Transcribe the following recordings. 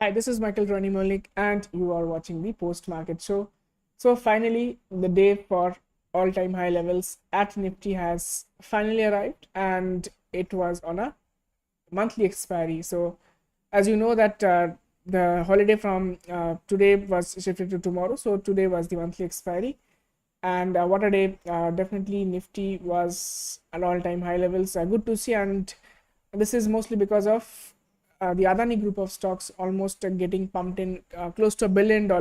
Hi, this is Michael Rony Mullick, and you are watching the post market show. So, finally, the day for all time high levels at Nifty has finally arrived, and it was on a monthly expiry. So, as you know, that the holiday from today was shifted to tomorrow. So, today was the monthly expiry, and what a day! Definitely, Nifty was at all time high levels. Good to see, and this is mostly because of the Adani group of stocks almost getting pumped in close to $1 billion,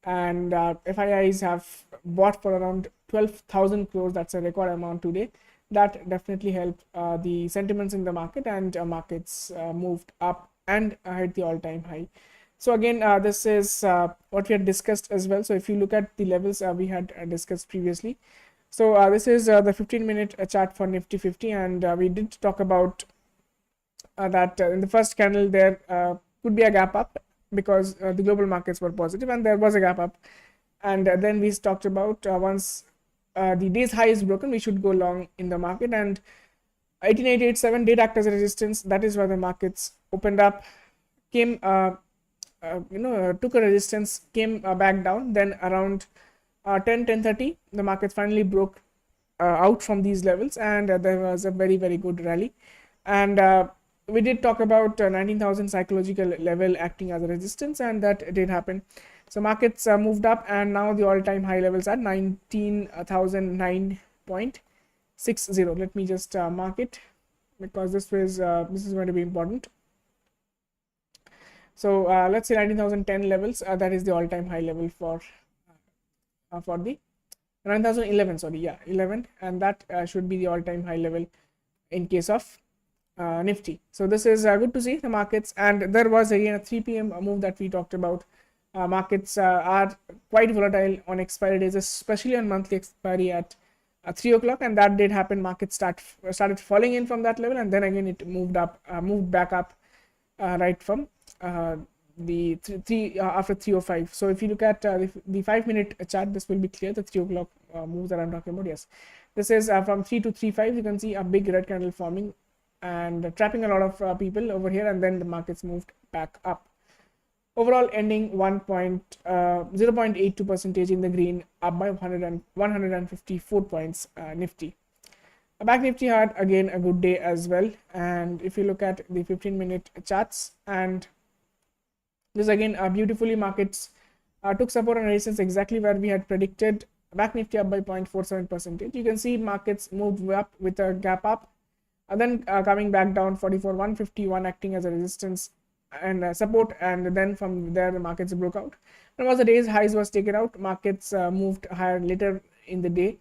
and FIIs have bought for around 12,000 crores. That's a record amount today. That definitely helped the sentiments in the market, and markets moved up and hit the all-time high. So again, this is what we had discussed as well. So if you look at the levels we had discussed previously, so this is the 15-minute chart for Nifty 50, and we did talk about that in the first candle there could be a gap up because the global markets were positive, and there was a gap up. And then we talked about once the day's high is broken, we should go long in the market, and 18887 did act as a resistance. That is where the markets opened up, came took a resistance, came back down. Then around 10:30 the market finally broke out from these levels, and there was a very good rally. And we did talk about 19,000 psychological level acting as a resistance, and that did happen. So markets moved up, and now the all-time high levels at 19,009.60. Let me just mark it, because this is going to be important. So let's say 19,010 levels. That is the all-time high level for the 9,011. Sorry, yeah, 11, and that should be the all-time high level in case of Nifty. So this is good to see the markets, and there was again a 3 p.m. move that we talked about. Markets are quite volatile on expiry days, especially on monthly expiry at 3 o'clock, and that did happen. Markets started falling in from that level, and then again it moved back up right from the three after 305. So if you look at the 5-minute chart, this will be clear. The 3 o'clock move that I'm talking about. Yes, this is from 3 to 3.5. You can see a big red candle forming and trapping a lot of people over here, and then the markets moved back up. Overall ending 0.82% in the green, up by 154 points. Nifty. Back Nifty had again a good day as well, and if you look at the 15-minute charts, and this again beautifully markets took support and resistance exactly where we had predicted. Back Nifty up by 0.47%. You can see markets moved up with a gap up, and then coming back down 44,151 acting as a resistance and support, and then from there the markets broke out. And once the day's highs was taken out, markets moved higher later in the day,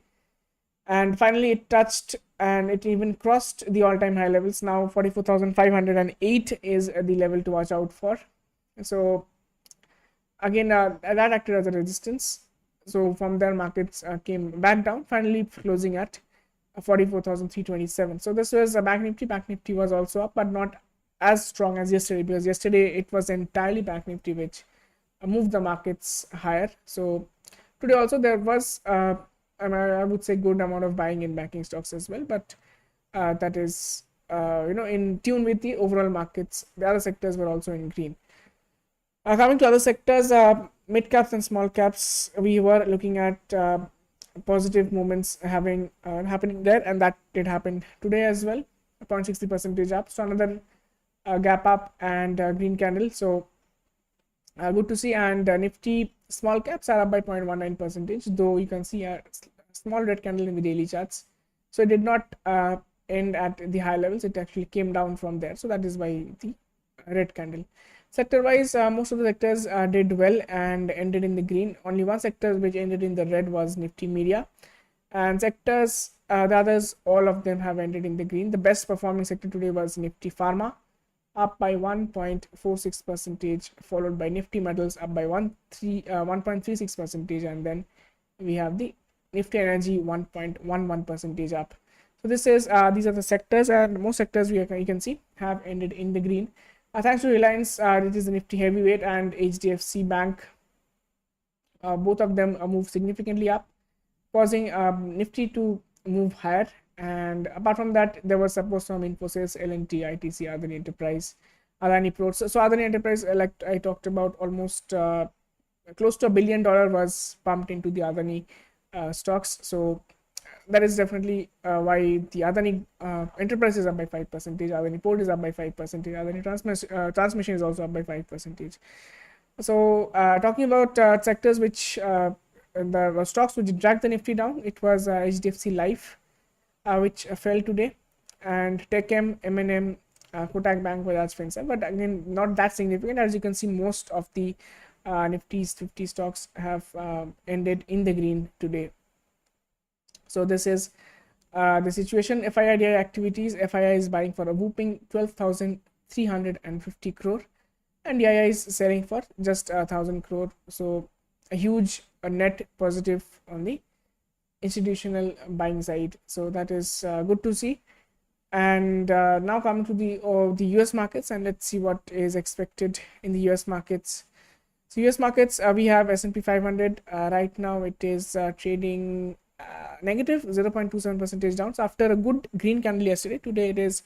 and finally it touched and it even crossed the all-time high levels. Now 44,508 is the level to watch out for. So again that acted as a resistance. So from there markets came back down, finally closing at 44,327. So this was a Back Nifty was also up, but not as strong as yesterday, because yesterday it was entirely Back Nifty which moved the markets higher. So today also there was I would say good amount of buying in banking stocks as well, but that is in tune with the overall markets. The other sectors were also in green. Coming to other sectors, mid caps and small caps, we were looking at positive movements happening there, and that did happen today as well. 0.60% up, so another gap up and green candle. So good to see. And Nifty small caps are up by 0.19%, though you can see a small red candle in the daily charts. So it did not end at the high levels, it actually came down from there, so that is why the red candle. Sector wise, most of the sectors did well and ended in the green. Only one sector which ended in the red was Nifty Media, and sectors the others, all of them have ended in the green. The best performing sector today was Nifty Pharma, up by 1.46%, followed by Nifty Metals up by 1.36%, and then we have the Nifty Energy 1.11% up. So this is these are the sectors, and most sectors you can see have ended in the green. Thanks to Reliance, it is the Nifty Heavyweight and HDFC Bank. Both of them moved significantly up, causing Nifty to move higher. And apart from that, there was support from Infosys, L&T, ITC, Adani Enterprise, Adani Ports. So Adani Enterprise, like I talked about, almost close to $1 billion was pumped into the Adani stocks. So that is definitely why the Adani Enterprise is up by 5%, Adani Port is up by 5%, Adani Transmission is also up by 5%. So talking about sectors which the stocks which dragged the Nifty down, it was HDFC Life, which fell today, and TechM, M&M, Kotak Bank, Bajaj Finserv, but again not that significant. As you can see, most of the Nifty's 50 stocks have ended in the green today. So this is the situation. FII activities, FII is buying for a whooping 12,350 crore, and DII is selling for just 1,000 crore. So a huge net positive on the institutional buying side. So that is good to see. And now coming to the US markets, and let's see what is expected in the US markets. So US markets, we have S&P 500 right now. It is trading negative 0.27% down. So after a good green candle yesterday, today it is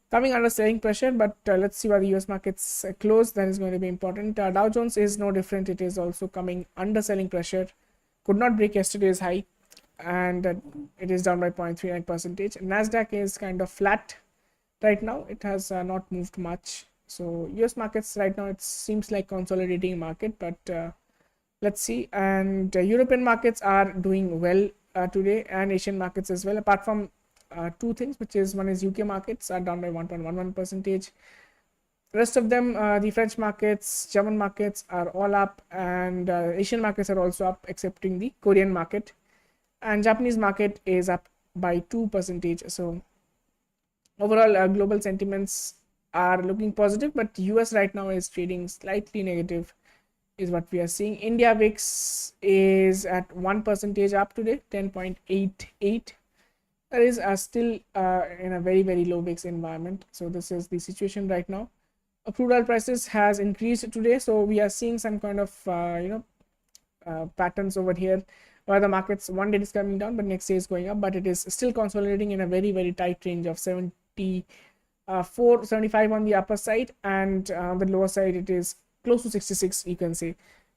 coming under selling pressure, but let's see where the US markets close. That is going to be important. Dow Jones is no different. It is also coming under selling pressure. Could not break yesterday's high, and it is down by 0.39%. Nasdaq is kind of flat right now. It has not moved much. So US markets right now, it seems like consolidating market, but let's see. And European markets are doing well today, and Asian markets as well, apart from two things, which is, one is UK markets are down by 1.11%. Rest of them, the French markets, German markets are all up, and Asian markets are also up, excepting the Korean market, and Japanese market is up by 2%. So overall, global sentiments are looking positive, but US right now is trading slightly negative, is what we are seeing. India VIX is at 1% up today, 10.88. That is still in a very, very low VIX environment. So this is the situation right now. Crude oil prices has increased today, so we are seeing some kind of patterns over here, where the markets one day is coming down, but next day is going up, but it is still consolidating in a very, very tight range of 74.75 on the upper side, and on the lower side it is close to 66, you can say.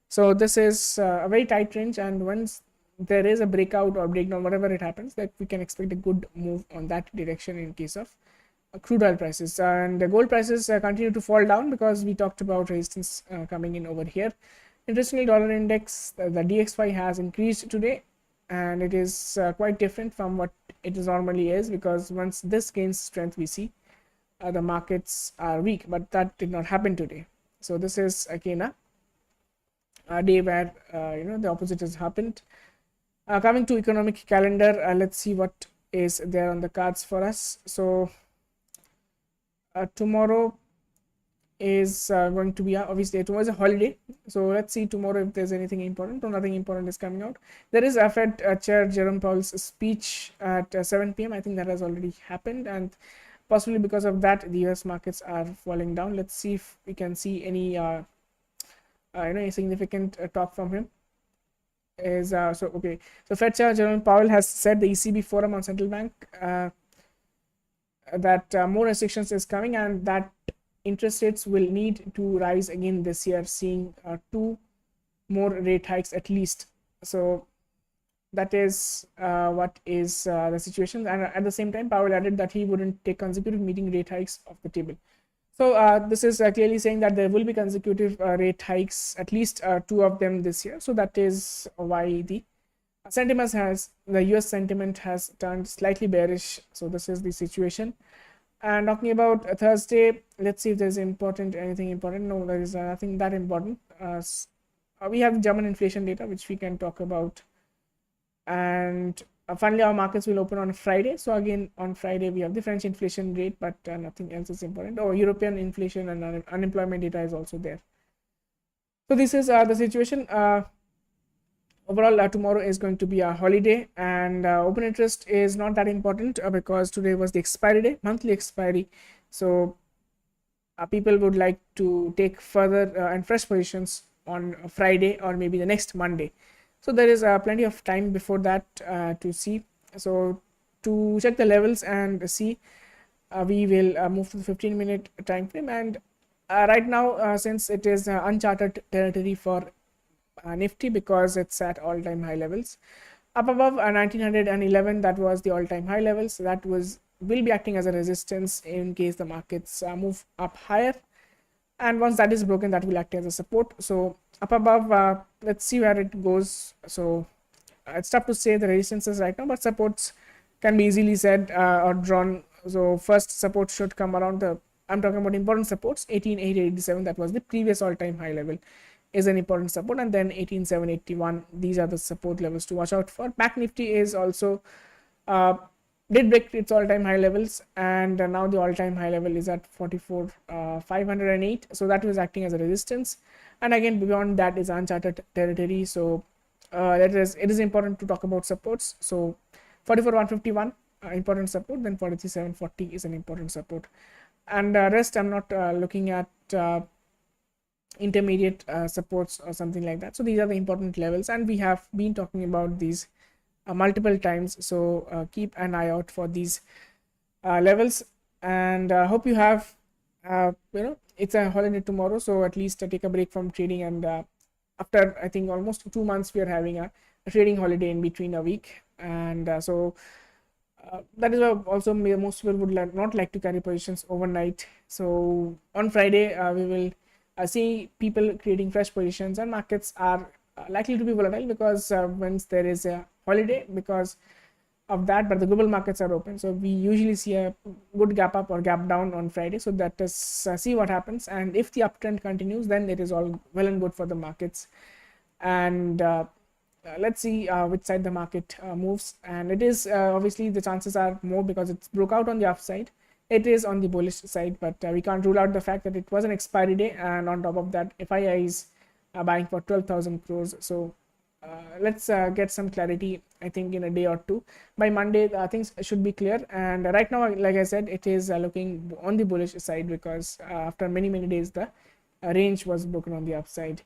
So this is a very tight range, and once there is a breakout or breakdown, whatever it happens, that we can expect a good move on that direction in case of crude oil prices. And the gold prices continue to fall down, because we talked about resistance coming in over here. Interestingly, dollar index, the DXY has increased today, and it is quite different from what it normally is, because once this gains strength, we see the markets are weak, but that did not happen today. So this is again a day where the opposite has happened. Coming to economic calendar, let's see what is there on the cards for us. So tomorrow is going to be obviously tomorrow is a holiday, so let's see tomorrow if there's anything important. No, nothing important is coming out. There is a Fed Chair Jerome Powell's speech at 7 p.m. I think that has already happened, and possibly because of that the US markets are falling down. Let's see if we can see any significant talk from him. Is so Fed Chair Jerome Powell has said the ECB forum on central bank that more restrictions is coming, and that interest rates will need to rise again this year, seeing 2 more rate hikes at least. So that is what is the situation. And at the same time, Powell added that he wouldn't take consecutive meeting rate hikes off the table. So this is clearly saying that there will be consecutive rate hikes, at least 2 of them this year. So that is why the US sentiment has turned slightly bearish. So this is the situation. And talking about Thursday, let's see if there's anything important. No, there is nothing that important. We have German inflation data, which we can talk about. And finally, our markets will open on Friday. So again, on Friday, we have the French inflation rate, but nothing else is important. European inflation and unemployment data is also there. So this is the situation. Overall, tomorrow is going to be a holiday, and open interest is not that important because today was the expiry day, monthly expiry. So people would like to take further and fresh positions on Friday or maybe the next Monday. So there is plenty of time before that to see. So to check the levels and see, we will move to the 15-minute time frame, and right now, since it is uncharted territory for Nifty because it's at all-time high levels. Up above 1911, that was the all-time high levels. That will be acting as a resistance in case the markets move up higher. And once that is broken, that will act as a support. So up above, let's see where it goes. So it's tough to say the resistances right now, but supports can be easily said or drawn. So first support should come around the, I'm talking about important supports, 18,887, that was the previous all-time high level, is an important support, and then 18,781, these are the support levels to watch out for. Back Nifty is also did break its all-time high levels, and now the all-time high level is at 44,508, so that was acting as a resistance, and again beyond that is uncharted territory. So it is important to talk about supports. So 44,151 important support, then 43,740 is an important support, and rest I'm not looking at intermediate supports or something like that. So these are the important levels, and we have been talking about these multiple times, so keep an eye out for these levels, and hope you have it's a holiday tomorrow, so at least take a break from trading, and after I think almost 2 months we are having a trading holiday in between a week, and so that is why also most people would not like to carry positions overnight. So on Friday we will see people creating fresh positions, and markets are likely to be volatile because once there is a holiday because of that, but the global markets are open, so we usually see a good gap up or gap down on Friday. So that is see what happens, and if the uptrend continues, then it is all well and good for the markets, and let's see which side the market moves. And it is obviously the chances are more because it's broke out on the upside, it is on the bullish side, but we can't rule out the fact that it was an expiry day, and on top of that FII is buying for 12,000 crores. So let's get some clarity, I think in a day or two. By Monday things should be clear, and right now like I said, it is looking on the bullish side because after many days the range was broken on the upside.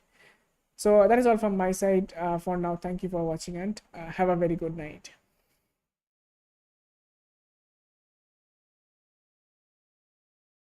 So that is all from my side for now. Thank you for watching, and have a very good night.